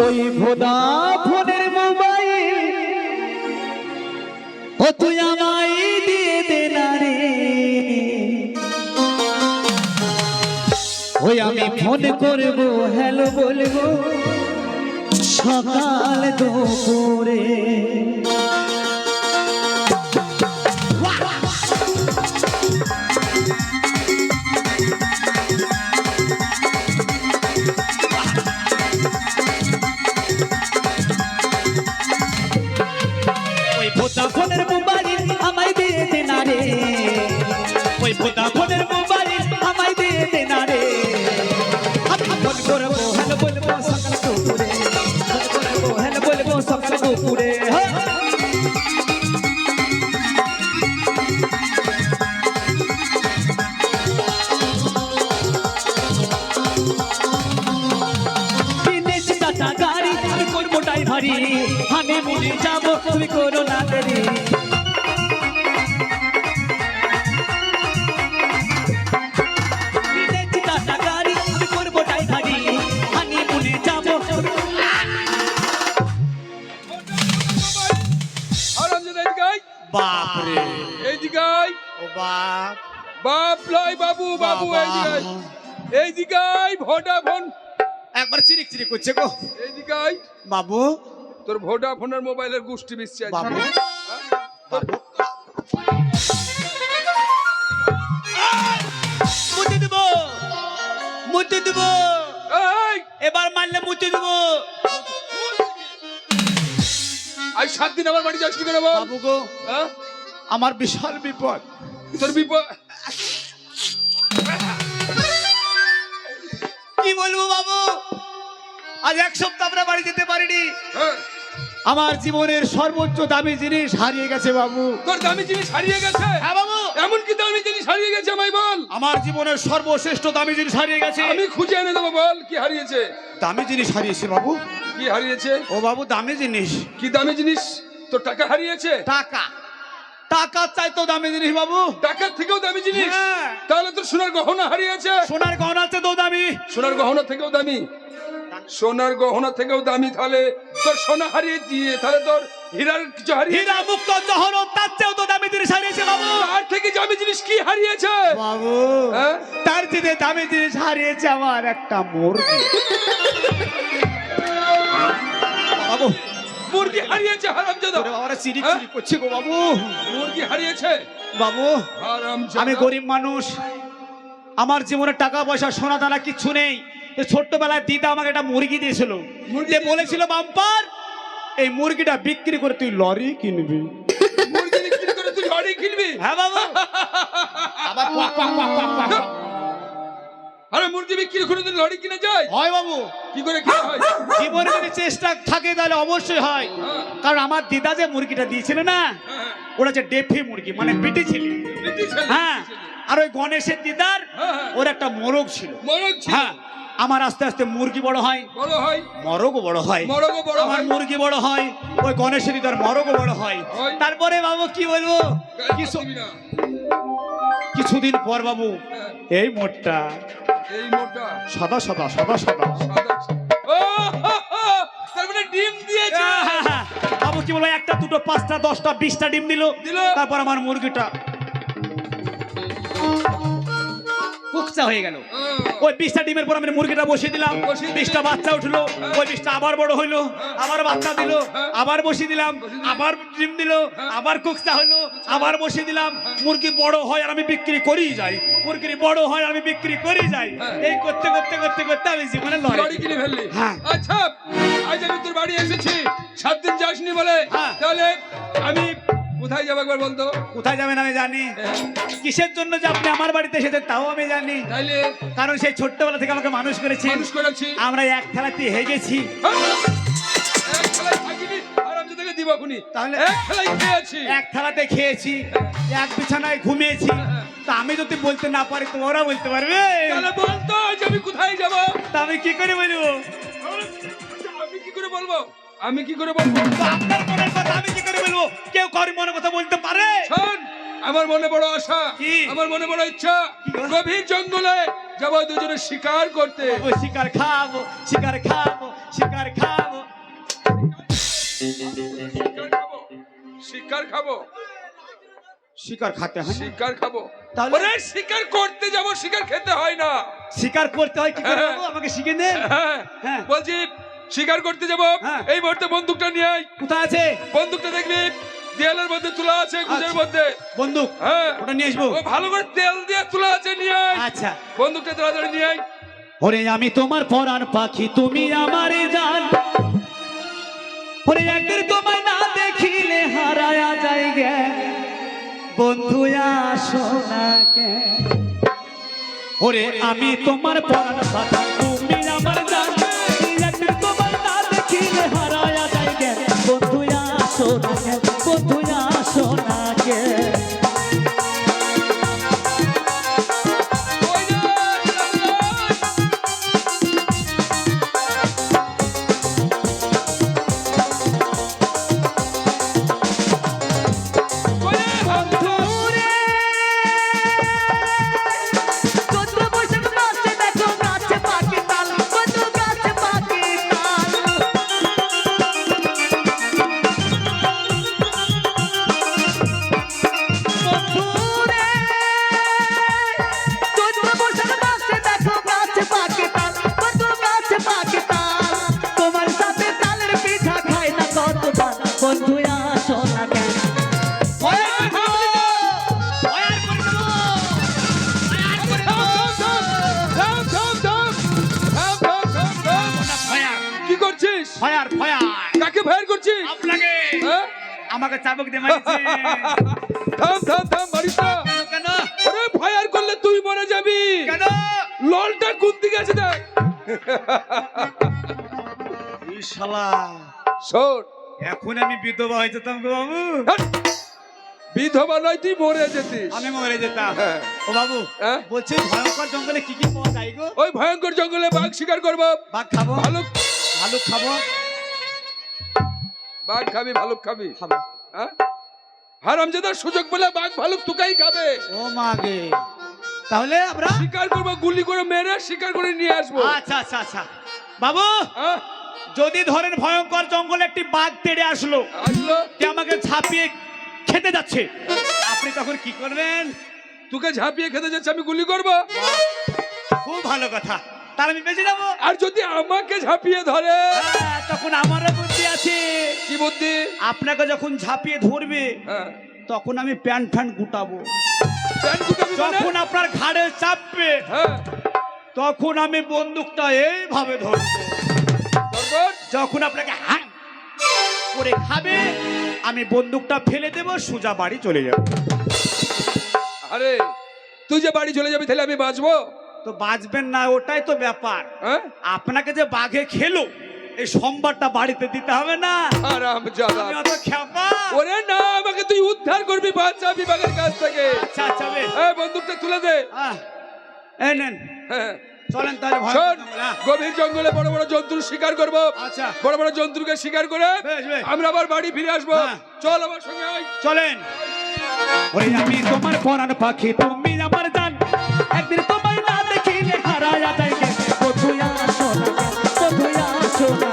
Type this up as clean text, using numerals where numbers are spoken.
ওই ভোদা ফোনের মোবাইল ও তুই আমায় দিয়ে দে না রে, ওই আমি ফোন করবো হ্যালো বলবো সকাল দুপুরে। ফোনের মোবাইল আমায় দিয়ে দে না রে, ওই ভোদা ফোনের মোবাইল আমায় দিয়ে দে না রে, আমি ফোন করবো হ্যালো বলবো সকাল দুপুরে, ফোন করবো হ্যালো বলবো সকাল দুপুরে। কিনেছি টাটা গাড়ি আমি করবো ড্রাইভারি, আমি মুড়ি যাবো তুমি করো না দেরি। কিনেছি টাটা গাড়ি আমি করবো ড্রাইভারি, আমি মুড়ি যাবো। বাপ রে এইদিকে ও বাপ, বাপ লয় বাবু, বাবু এইদিকে ভোডাফোন একবার চিরিক চিরিক করছে গো। এইদিকে বাবু তোর ভোডাফোনের মোবাইলের গোষ্ঠী মিশছে বাবু বাবু মুতে দেব, মুতে দেব, এবার মারলে মুতে দেব। আজ 7 দিন আমার বাড়ি যাসনি কেন বাবু গো, আমার বিশাল বিপদ। তোর বিপদ কি বলবো বাবু, আজ 1 সপ্তাহ আমরা বাড়ি যেতে পারিনি। আমার জীবনের সর্বোচ্চ দামি জিনিস হারিয়ে গেছে বাবু। তোর দামি জিনিস হারিয়ে গেছে? হ্যাঁ বাবু। এমন কি দামি জিনিস হারিয়ে গেছে আমায় বল। আমার জীবনের সর্বশ্রেষ্ঠ দামি জিনিস হারিয়ে গেছে। আমি খুঁজে এনে দেবো, বল কি হারিয়েছে। দামি জিনিস হারিয়েছে বাবু। কি হারিয়েছে? ও বাবু দামি জিনিস। কি দামি জিনিস? তোর টাকা হারিয়েছে? টাকা, টাকা চাইতো দামি জিনিস বাবু। টাকার থেকেও দামি জিনিস? হ্যাঁ। তাহলে তোর সোনার গহনা হারিয়েছে? সোনার গহনা চেয়েও দামি। সোনার গহনা থেকেও দামি? সোনার গহনা থেকেও দামি? তাহলে তোর সোনা হারিয়ে দিয়ে তাহলে তোর হীরার কিছু হারিয়ে, হীরা মুক্ত জহরত তার চেয়েও তো দামি জিনিস হারিয়েছে বাবু। তার থেকে দামি জিনিস কি হারিয়েছে বাবু? হ্যাঁ? তার চেয়ে দামি জিনিস হারিয়েছে আমার একটা মুরগি। বাবু মুরগি হারিয়েছে হারামজাদা। ওরে বাবারা চিরিক চিরিক করছে গো বাবু। মুরগি হারিয়েছে বাবু হারামজাদা। আমি গরিব মানুষ, আমার জীবনে টাকা পয়সা সোনা দানা কিচ্ছু নেই। ছোট্টবেলায় দিদা আমাকে একটা মুরগি দিয়েছিল, মুরগি বলেছিল বাম্পার এই মুরগিটা বিক্রি করে তুই লরি কিনবি। মুরগি বিক্রি করে তুই লরি কিনবি? হ্যাঁ বাবু। আবার পাক পাক পাক পাক পাক। আরে মুরগি বিক্রি করে তুই লরি কিনে যায়? হয় বাবু। কি করে কিনা হয়? জীবনে যদি চেষ্টা থাকে তাহলে অবশ্যই হয়। কারণ আমার দিদা যে মুরগিটা দিয়েছিল না, ওরা যে ডেফি মুরগি মানে পিটি ছিল। হ্যাঁ, আর ওই গণেশের দিদার ওর একটা মোরগ ছিল। মোরগ ছিল? হ্যাঁ। আমার আস্তে আস্তে মুরগি বড় হয়, বড় হয়, মরগও বড় হয়, মরগও বড় হয়, আমার মুরগি বড় হয়, ওই গণেশের দিদার মরগও বড় হয়। তারপরে বাবু কি বলবো, কিছুদিন পর বাবু এই মোটটা, এই মোটা সাদা সাদা সাদা সাদা ও তার মানে ডিম দিয়েছে। বাবু কি বলবো, একটা দুটো পাঁচটা 10টা 20টা ডিম দিল। তারপর আমার মুরগিটা কুকচা হয়ে গেল। ওই 20টা ডিমের পর আমি মুরগিটা বসিয়ে দিলাম, 20টা বাচ্চা উঠলো, ওই 20টা আবার বড় হইলো, আবার বাচ্চা দিল, আবার বসিয়ে দিলাম, আবার ডিম দিল, আবার কুকচা হলো, আবার বসিয়ে দিলাম। মুরগি বড় হয় আর আমি বিক্রি করেই যাই, মুরগি বড় হয় আমি বিক্রি করেই যাই। এই করতে করতে করতে করতে আমি জীবনে লরি কিনে ফেললি। হ্যাঁ। আচ্ছা আজ আমি তোর বাড়ি এসেছি, 7 দিন যাসনি বলে, তাহলে আমি কোথায় যাবো একবার বলতো? কোথায় যাবেন আমি জানি, কিসের জন্য যে আপনি আমার বাড়িতে এসেছেন তাও আমি জানি। তাইলে কারণ সেই ছোট্টবেলা থেকে আমাকে মানুষ করেছি, আমরা এক খেলাতে হেগেছি। এক খেলায় থাকিনি আরামজাদাকে দিবাকুনি, তাহলে এক খেলায় খেয়েছি, এক খেলাতে খেয়েছি, এক বিছানায় ঘুমিয়েছি। তা আমি যদি বলতে না পারি তোমরা বলতে পারবে? তাহলে বলতো যে আমি কোথায় যাব। তা আমি কি করে বলবো? আমি কি করে বলবো? আমি কি করে বলবো? তো আপনার মনের কথা আমি কি করে বলবো? কেউ কারোর মনের কথা বলতে পারে? শোন, আমার মনে বড় আশা, কি? আমার মনে বড় ইচ্ছা, গভীর জঙ্গলে যাবো দুজনে শিকার করতে। ও শিকার খাবো, শিকার খাবো, শিকার খাবো। শিকার খাবো, শিকার খাবো, শিকার খেতে হয় না? শিকার খাবো। তাহলে? ওরে শিকার করতে যাব, শিকার খেতে হয় না। শিকার করতে হয় কি করে হ্যাঁ। বাবু? আমাকে শিখে দেন। হ্যাঁ, হ্যাঁ। বলছি শিকার করতে যাব। হ্যাঁ। এই মুহূর্তে বন্দুকটা নিয়ে আয়। কোথায় আছে বন্দুকটা দেখবি দেয়ালের মধ্যে তোলা আছে, গুজের আচ্ছা। মধ্যে। বন্দুক? হ্যাঁ, ওটা নিয়ে আসবো। ও ভালো করে তেল দিয়ে তোলা আছে, নিয়ে আয়। আচ্ছা। বন্দুকটা তাড়াতাড়ি নিয়ে আয়। ওরে আমি তোমার পরাণ পাখি, তুমি আমারে জান। ওরে একদিন তোমায় না দেখিলে হারায়া যায় গে, বন্ধু আসো না কে। ওরে আমি তোমার পরাণ পাখি, তুমি আমার জান। একদিন তোমায় না দেখিলে হারায়া যায় গে, বন্ধু আসো না কে, বন্ধু আসো না কে। ওই রে, ওই রে, বন্ধু। চৈত্র বৈশাখ মাসে দেখো গাছে পাখি তাল, বন্ধু গাছে পাখি তাল। বন্ধুরে, চৈত্র বৈশাখ মাসে দেখো গাছে পাখি তাল, বন্ধু গাছে পাখি তাল। তোমার সাথে তালের পিঠা খাই না কতবার, বন্ধু আসো না কেন। থাম, থাম, থাম। থাম, থাম, থাম, থাম। কি করছিস? ফায়ার ফায়ার কাকে ফায়ার করছিস? আপনাকে হ্যাঁ? আমাকে চাবুক দিয়ে মারিছে। থাম, থাম, থাম, মারিস না। কেন ওরে ফায়ার করলে তুই মরে যাবি। কেন? ললটা কোন দিকে আছে দেখ। এই শালা, শোন, এখন আমি বিধবা হয়ে যেতাম গো বাবু। হাট। বিধবা নয়, তুই মরে যেতিস। আমি মরে যেতাম। হ্যাঁ। ও বাবু, হ্যাঁ? বলছি ভয়ঙ্কর জঙ্গলে কি কি পাওয়া যায় গো? ওই ভয়ঙ্কর জঙ্গলে বাঘ শিকার করবো। বাঘ খাবো, ভালুক, ভালুক খাবো, বাঘ খাবি, ভালুক খাবি। খাবো। হ্যাঁ? হারামজাদার সুযোগ বলে বাঘ ভালুক তোকেই খাবে। ও মাগে, তাহলে আমরা শিকার করবো, গুলি করে মেরে শিকার করে নিয়ে আসবো। আচ্ছা আচ্ছা আচ্ছা বাবু, হ্যাঁ? যদি ধরেন ভয়ঙ্কর জঙ্গলে একটি বাঘ তেড়ে আসলো, আসলো, কে আমাকে ঝাঁপিয়ে খেতে যাচ্ছে, আপনি তখন কি করবেন? তোকে ঝাঁপিয়ে খেতে যাচ্ছে, আমি গুলি করবো। খুব ভালো কথা, তাহলে আমি বেঁচে যাবো। আর যদি আমাকে ঝাঁপিয়ে ধরে? হ্যাঁ, তখন আমারও বুদ্ধি আছে। কি বুদ্ধি? আপনাকে যখন ঝাঁপিয়ে ধরবে, হ্যাঁ। তখন আমি প্যান্ট ফ্যান্ট গুটাবো। প্যান্ট গুটাবি মানে? যখন আপনার ঘাড়ে চাপবে, হ্যাঁ। তখন আমি বন্দুকটা এইভাবে ধরবো। তারপর? যখন আপনাকে হ্যাঁ করে খাবে, আমি বন্দুকটা ফেলে দেব, সোজা বাড়ি চলে যাব। আরে তুই যে বাড়ি চলে যাবি, তাহলে আমি বাঁচবো? তো বাঁচবেন না, ওটাই তো ব্যাপার। হ্যাঁ? আপনাকে যে বাঘে খেলো, এই সোমবারটা বাড়িতে দিতে হবে না। হারামজাদা। আমি অত খেপা। ওরে না, আমাকে তুই উদ্ধার করবি, বাঁচাবি বাঘের কাছ থেকে। আচ্ছা আচ্ছা বেশ। এই বন্দুকটা তুলে দে। এই নেন, হ্যাঁ। চলেন তাহলে ভয় শোন, করতে হবে না। গভীর জঙ্গলে বড় বড় জন্তুর শিকার করব। আচ্ছা বড় বড় জন্তুকে শিকার করে বেশ বেশ, আমরা আবার বাড়ি ফিরে আসবো। হ্যাঁ। চল আমার সঙ্গে আয়। চলেন। ওরে আমি তোমার পরাণ পাখি, তুমি আমার জান। একদিন তোমায় না দেখিলে হারায়া যায় গে, বন্ধু আসো না, বন্ধু আসো না।